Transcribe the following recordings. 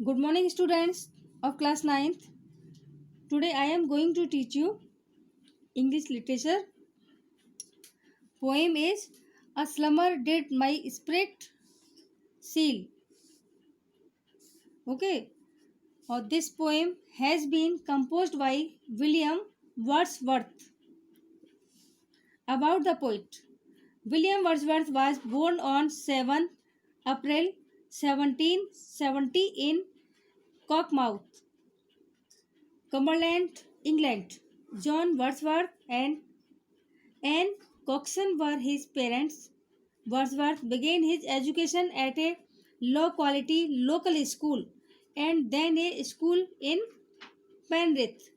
Good morning, students of class 9th. Today I am going to teach you English literature. Poem is A Slumber Did My Spirit Seal. Okay. Or this poem has been composed by William Wordsworth. About the poet. William Wordsworth was born on 7 April 1770 in Cockmouth, Cumberland, England. John Wordsworth and Anne Coxon were his parents. Wordsworth began his education at a low-quality local school and then a school in Penrith.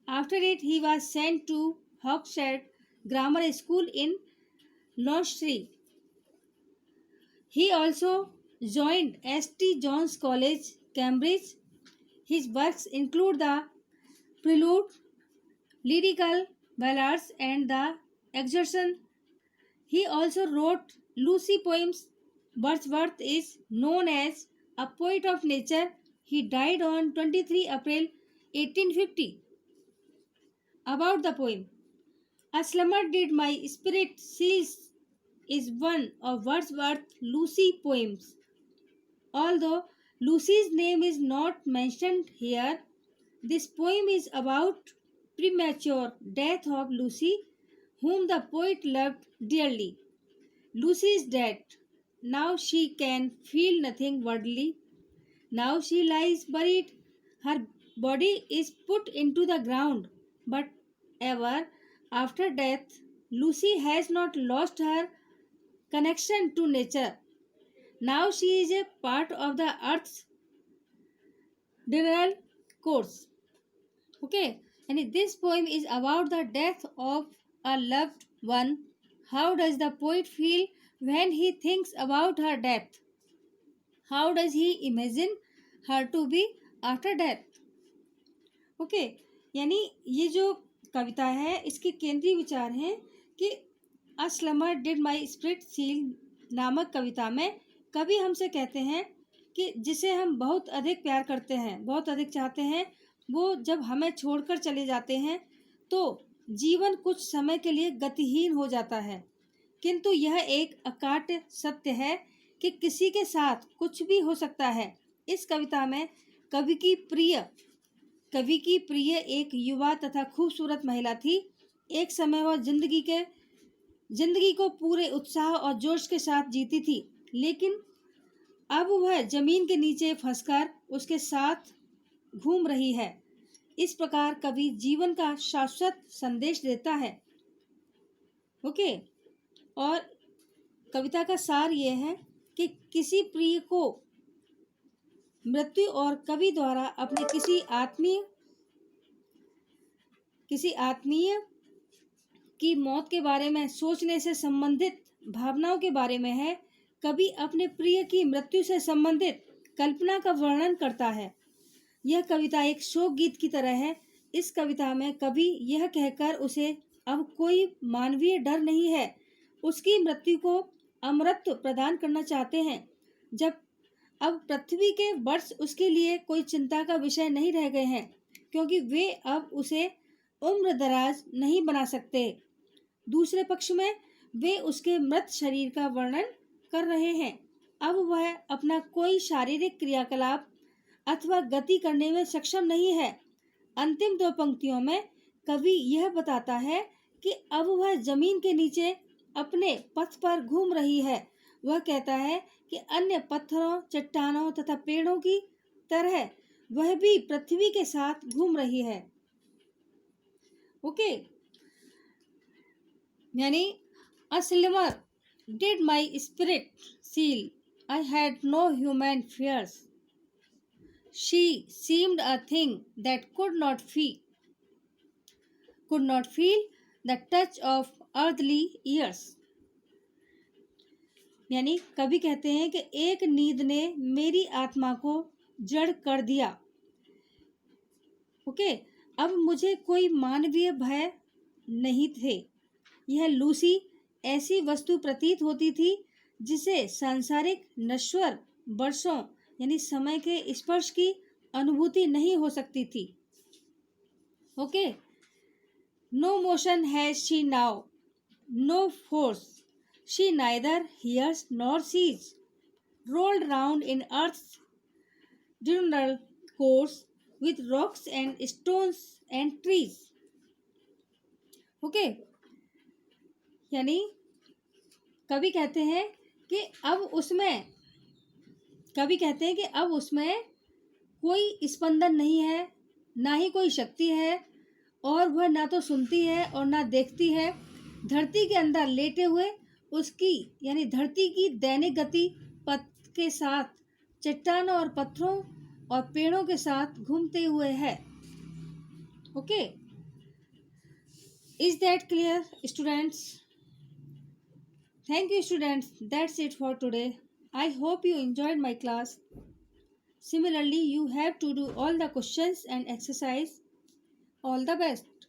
After it, he was sent to Hawkshead Grammar School in Lancashire. He also joined St. John's College, Cambridge. His works include the Prelude, Lyrical Ballads, and the Exertion. He also wrote Lucy poems. Wordsworth is known as a poet of nature. He died on 23 April 1850. About the poem, A Slumber Did My Spirit Seals is one of Wordsworth's Lucy poems. Although Lucy's name is not mentioned here, this poem is about premature death of Lucy, whom the poet loved dearly. Lucy is dead. Now she can feel nothing worldly. Now she lies buried. Her body is put into the ground. But ever after death, Lucy has not lost her connection to nature. Now she is a part of the earth's diurnal course. Okay, and this poem is about the death of a loved one. How does the poet feel when he thinks about her death? How does he imagine her to be after death? Okay यानी ये जो कविता है इसके केंद्रीय विचार हैं कि a slumber did my spirit seal नामक कविता में कवि हमसे कहते हैं कि जिसे हम बहुत अधिक प्यार करते हैं, बहुत अधिक चाहते हैं, वो जब हमें छोड़कर चले जाते हैं तो जीवन कुछ समय के लिए गतिहीन हो जाता है। किंतु यह एक अकाट्य सत्य है कि किसी के साथ कुछ भी हो सकता है। इस कविता में कवि की प्रिय एक युवा तथा खूबसूरत महिला थी। एक समय वह जिंदगी को पूरे उत्साह और जोश के साथ जीती थी, लेकिन अब वह जमीन के नीचे फंसकर उसके साथ घूम रही है। इस प्रकार कवि जीवन का शाश्वत संदेश देता है। ओके, और कविता का सार यह है कि किसी प्रिय को मृत्यु और कवि द्वारा अपने किसी आत्मीय की मौत के बारे में सोचने से संबंधित भावनाओं के बारे में है। कवि अपने प्रिय की मृत्यु से संबंधित कल्पना का वर्णन करता है। यह कविता एक शोक गीत की तरह है। इस कविता में कवि यह कहकर उसे अब कोई मानवीय डर नहीं है, उसकी मृत्यु को अमरत्व प्रदान करना चाहते हैं। जब अब पृथ्वी के वर्ष उसके लिए कोई चिंता का विषय नहीं रह गए हैं, क्योंकि वे अब उसे उम्र दराज नहीं बना सकते। दूसरे पक्ष में वे उसके मृत शरीर का वर्णन कर रहे हैं। अब वह अपना कोई शारीरिक क्रियाकलाप अथवा गति करने में सक्षम नहीं है। अंतिम दो पंक्तियों में कवि यह बताता है कि अब वह जमीन के नीचे अपने पथ पर घूम रही है। वह कहता है कि अन्य पत्थरों, चट्टानों तथा पेड़ों की तरह वह भी पृथ्वी के साथ घूम रही है। ओके, यानी a slumber did my spirit seal, I had no human fears. She seemed a thing that could not feel the touch of earthly years. यानी कवि कहते हैं कि एक नींद ने मेरी आत्मा को जड़ कर दिया। ओके, अब मुझे कोई मानवीय भय नहीं थे। यह लूसी ऐसी वस्तु प्रतीत होती थी जिसे सांसारिक नश्वर वर्षों यानी समय के स्पर्श की अनुभूति नहीं हो सकती थी. Okay. No motion has she now, no force. She neither hears nor sees, rolled round in earth's diurnal course with rocks and stones and trees. Okay. यानी कवि कहते हैं कि अब उसमें कोई स्पंदन नहीं है, ना ही कोई शक्ति है, और वह ना तो सुनती है और ना देखती है. धरती के अंदर लेटे हुए उसकी यानी धरती की दैनिक गति पथ के साथ चट्टानों और पत्थरों और पेड़ों के साथ घूमते हुए है. Okay. Is that clear students? Thank you students. That's it for today. I hope you enjoyed my class. Similarly, you have to do all the questions and exercise. All the best.